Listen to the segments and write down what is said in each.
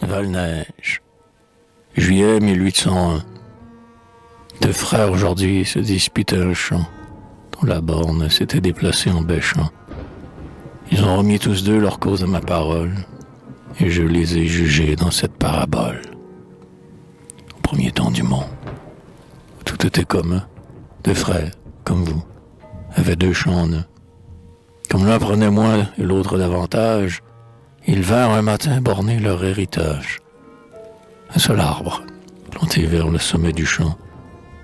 Val-Neige, juillet 1801. Deux frères aujourd'hui se disputaient un champ dont la borne s'était déplacée en bêchant. Ils ont remis tous deux leur cause à ma parole, et je les ai jugés dans cette parabole. Au premier temps du monde, tout était commun. Deux frères, comme vous, avaient deux champs en un. Comme l'un prenait moins et l'autre davantage, ils vinrent un matin borner leur héritage. Un seul arbre, planté vers le sommet du champ,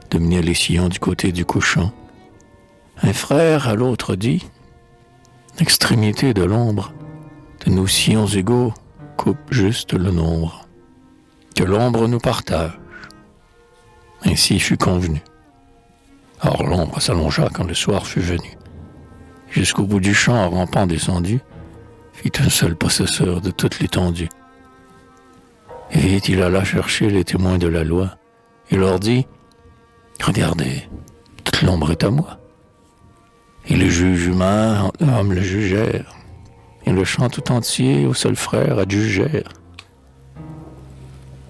dominait les sillons du côté du couchant. Un frère à l'autre dit, l'extrémité de l'ombre de nos sillons égaux coupe juste le nombre, que l'ombre nous partage. Ainsi fut convenu. Or l'ombre s'allongea quand le soir fut venu. Jusqu'au bout du champ, en rampant descendu, fit un seul possesseur de toute l'étendue. Et vite il alla chercher les témoins de la loi, et leur dit, « Regardez, toute l'ombre est à moi. » Et les juges humains, hommes le jugèrent, et le champ tout entier au seul frère adjugèrent.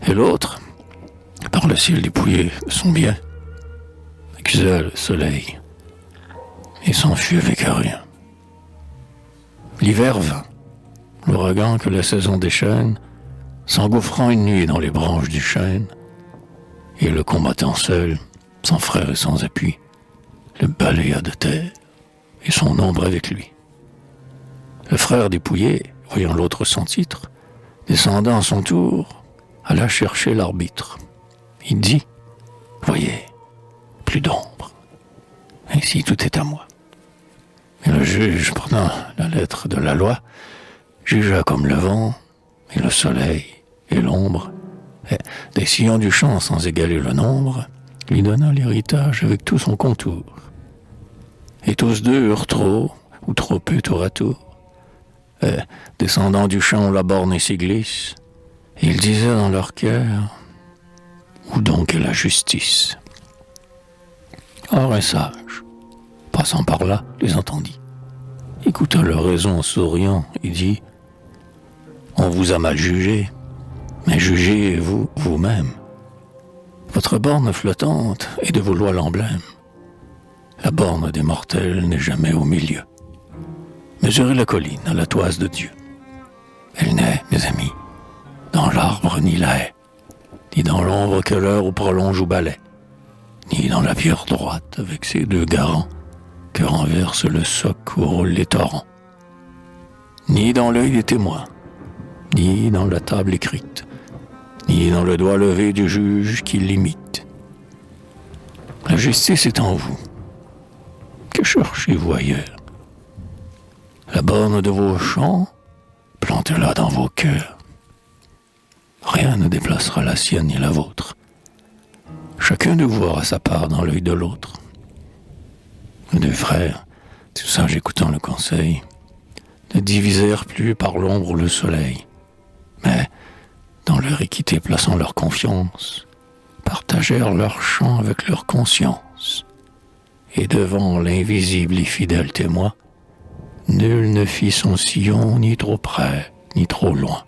Et l'autre, par le ciel dépouillé de son bien, accusa le soleil, et s'enfuit avec rien. L'hiver vint, l'ouragan que la saison déchaîne, s'engouffrant une nuit dans les branches du chêne, et le combattant seul, sans frère et sans appui, le balaya de terre, et son ombre avec lui. Le frère dépouillé, voyant l'autre sans titre, descendant à son tour, alla chercher l'arbitre. Il dit, « Voyez, plus d'ombre. Ainsi tout est à moi. » Et le juge, prenant la lettre de la loi, jugea comme le vent, et le soleil, et l'ombre, et des sillons du champ sans égaler le nombre, lui donna l'héritage avec tout son contour. Et tous deux eurent trop, ou trop peu tour à tour. Et, descendant du champ, la borne s'y glisse, et ils disaient dans leur cœur, où donc est la justice? Or un sage, passant par là, les entendit, écouta leur raison en souriant, et dit, on vous a mal jugé, mais jugez-vous vous-même. Votre borne flottante est de vos lois l'emblème. La borne des mortels n'est jamais au milieu. Mesurez la colline à la toise de Dieu. Elle n'est, mes amis, dans l'arbre ni la haie, ni dans l'ombre que l'heure prolonge ou balaie, ni dans la pierre droite avec ses deux garants que renverse le soc où roulent les torrents, ni dans l'œil des témoins, ni dans la table écrite, ni dans le doigt levé du juge qui l'imite. La justice est en vous. Que cherchez-vous ailleurs? La borne de vos champs, plantez-la dans vos cœurs. Rien ne déplacera la sienne ni la vôtre. Chacun de vous aura sa part dans l'œil de l'autre. Les deux frères, tout sages écoutant le conseil, ne divisèrent plus par l'ombre ou le soleil, mais, dans leur équité plaçant leur confiance, partagèrent leur champ avec leur conscience. Et devant l'invisible et fidèle témoin, nul ne fit son sillon ni trop près, ni trop loin.